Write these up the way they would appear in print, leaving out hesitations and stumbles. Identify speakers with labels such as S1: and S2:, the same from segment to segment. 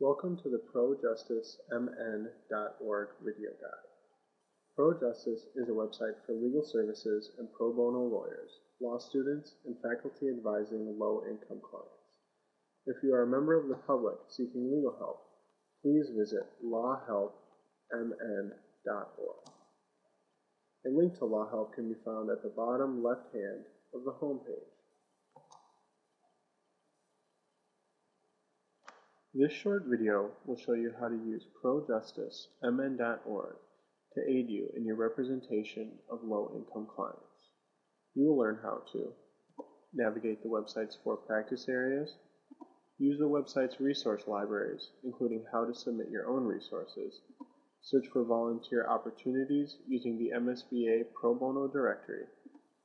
S1: Welcome to the ProJusticeMN.org video guide. ProJustice is a website for legal services and pro bono lawyers, law students, and faculty advising low-income clients. If you are a member of the public seeking legal help, please visit lawhelpmn.org. A link to Law Help can be found at the bottom left hand of the home page. This short video will show you how to use ProJusticeMN.org to aid you in your representation of low-income clients. You will learn how to navigate the website's 4 practice areas, use the website's resource libraries, including how to submit your own resources, search for volunteer opportunities using the MSBA Pro Bono Directory,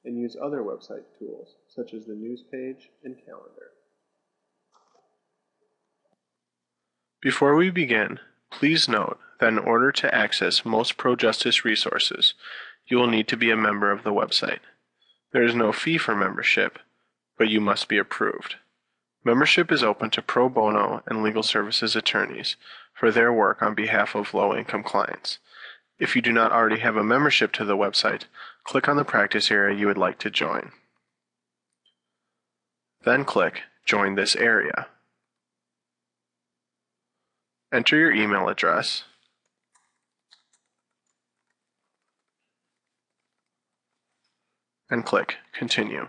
S1: and use other website tools such as the news page and calendar. Before we begin, please note that in order to access most ProJustice resources, you will need to be a member of the website. There is no fee for membership, but you must be approved. Membership is open to pro bono and legal services attorneys for their work on behalf of low-income clients. If you do not already have a membership to the website, click on the practice area you would like to join. Then click Join this area. Enter your email address and click Continue.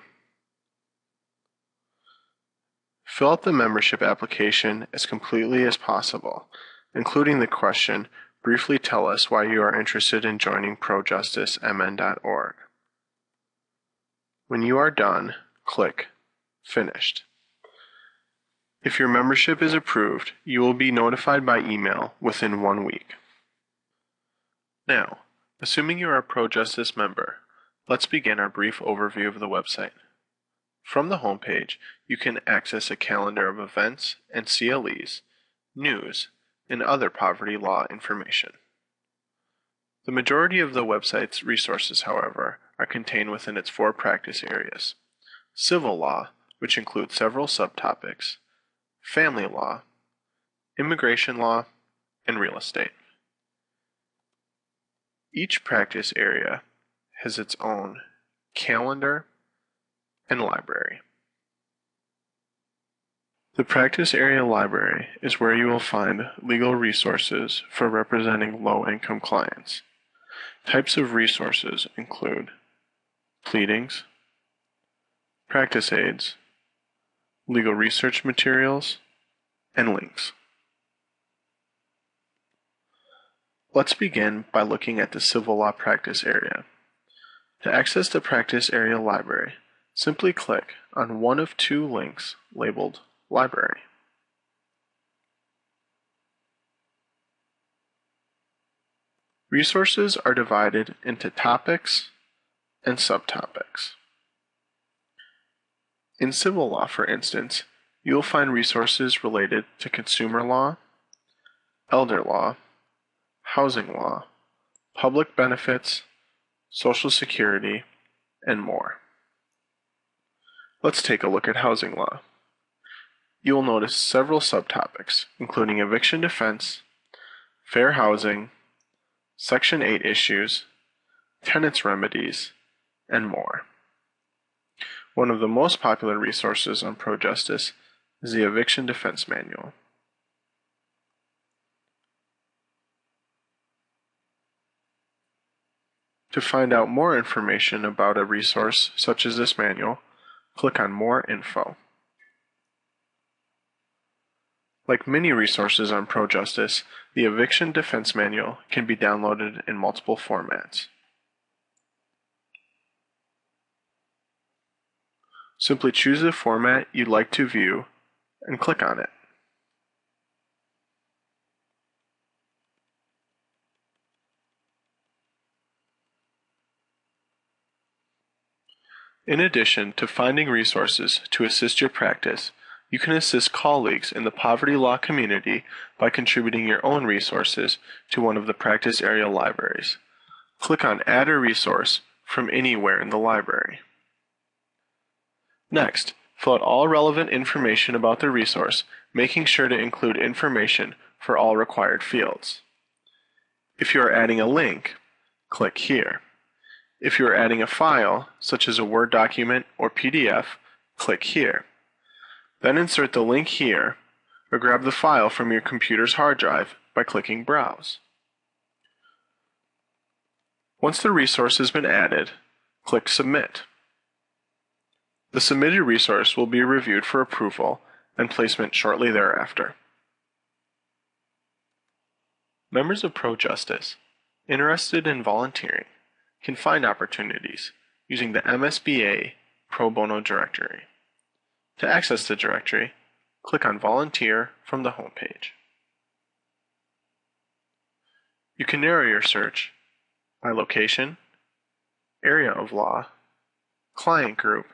S1: Fill out the membership application as completely as possible, including the question, "Briefly tell us why you are interested in joining ProJusticeMN.org." When you are done, click Finished. If your membership is approved, you will be notified by email within 1 week. Now, assuming you are a ProJustice member, let's begin our brief overview of the website. From the homepage, you can access a calendar of events and CLEs, news, and other poverty law information. The majority of the website's resources, however, are contained within its 4 practice areas: civil law, which includes several subtopics, family law, immigration law, and real estate. Each practice area has its own calendar and library. The practice area library is where you will find legal resources for representing low-income clients. Types of resources include pleadings, practice aids, legal research materials, and links. Let's begin by looking at the civil law practice area. To access the practice area library, simply click on one of 2 links labeled Library. Resources are divided into topics and subtopics. In civil law, for instance, you will find resources related to consumer law, elder law, housing law, public benefits, Social Security, and more. Let's take a look at housing law. You will notice several subtopics, including eviction defense, fair housing, Section 8 issues, tenants' remedies, and more. One of the most popular resources on ProJustice is the Eviction Defense Manual. To find out more information about a resource such as this manual, click on More Info. Like many resources on ProJustice, the Eviction Defense Manual can be downloaded in multiple formats. Simply choose the format you'd like to view and click on it. In addition to finding resources to assist your practice, you can assist colleagues in the poverty law community by contributing your own resources to one of the practice area libraries. Click on Add a Resource from anywhere in the library. Next, Fill out all relevant information about the resource, making sure to include information for all required fields. If you are adding a link, click here. If you are adding a file, such as a Word document or PDF, click here. Then insert the link here, or grab the file from your computer's hard drive by clicking Browse. Once the resource has been added, click Submit. The submitted resource will be reviewed for approval and placement shortly thereafter. Members of ProJustice interested in volunteering can find opportunities using the MSBA Pro Bono Directory. To access the directory, click on Volunteer from the home page. You can narrow your search by location, area of law, client group,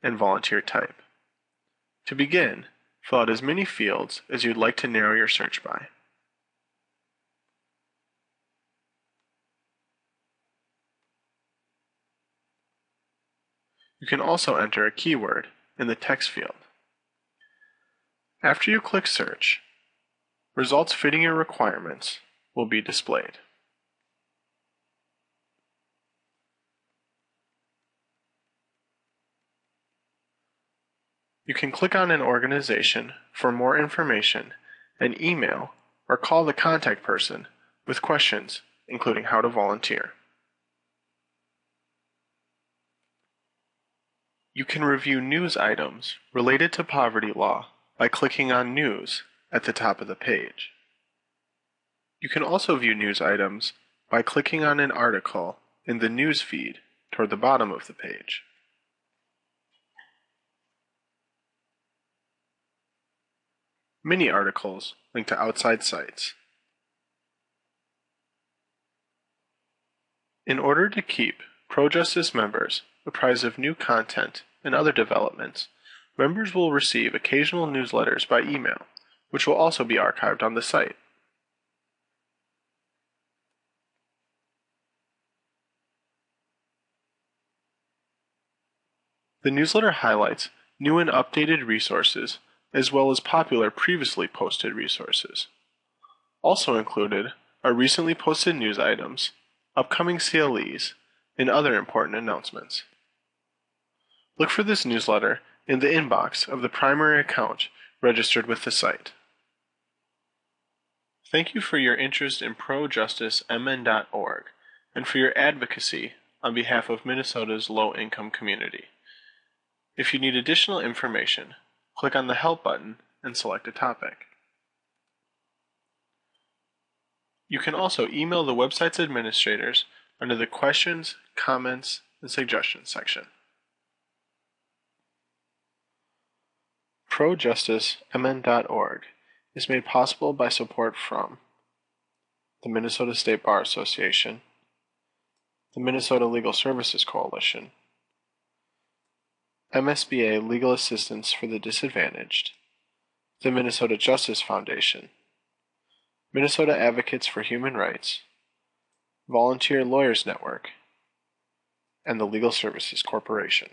S1: and volunteer type. To begin, fill out as many fields as you'd like to narrow your search by. You can also enter a keyword in the text field. After you click Search, results fitting your requirements will be displayed. You can click on an organization for more information and email or call the contact person with questions, including how to volunteer. You can review news items related to poverty law by clicking on News at the top of the page. You can also view news items by clicking on an article in the news feed toward the bottom of the page. Mini articles link to outside sites. In order to keep ProJustice members apprised of new content and other developments, members will receive occasional newsletters by email, which will also be archived on the site. The newsletter highlights new and updated resources, as well as popular previously posted resources. Also included are recently posted news items, upcoming CLEs, and other important announcements. Look for this newsletter in the inbox of the primary account registered with the site. Thank you for your interest in ProJusticeMN.org and for your advocacy on behalf of Minnesota's low-income community. If you need additional information, click on the Help button and select a topic. You can also email the website's administrators under the Questions, Comments, and Suggestions section. ProJusticeMN.org is made possible by support from the Minnesota State Bar Association, the Minnesota Legal Services Coalition, MSBA Legal Assistance for the Disadvantaged, the Minnesota Justice Foundation, Minnesota Advocates for Human Rights, Volunteer Lawyers Network, and the Legal Services Corporation.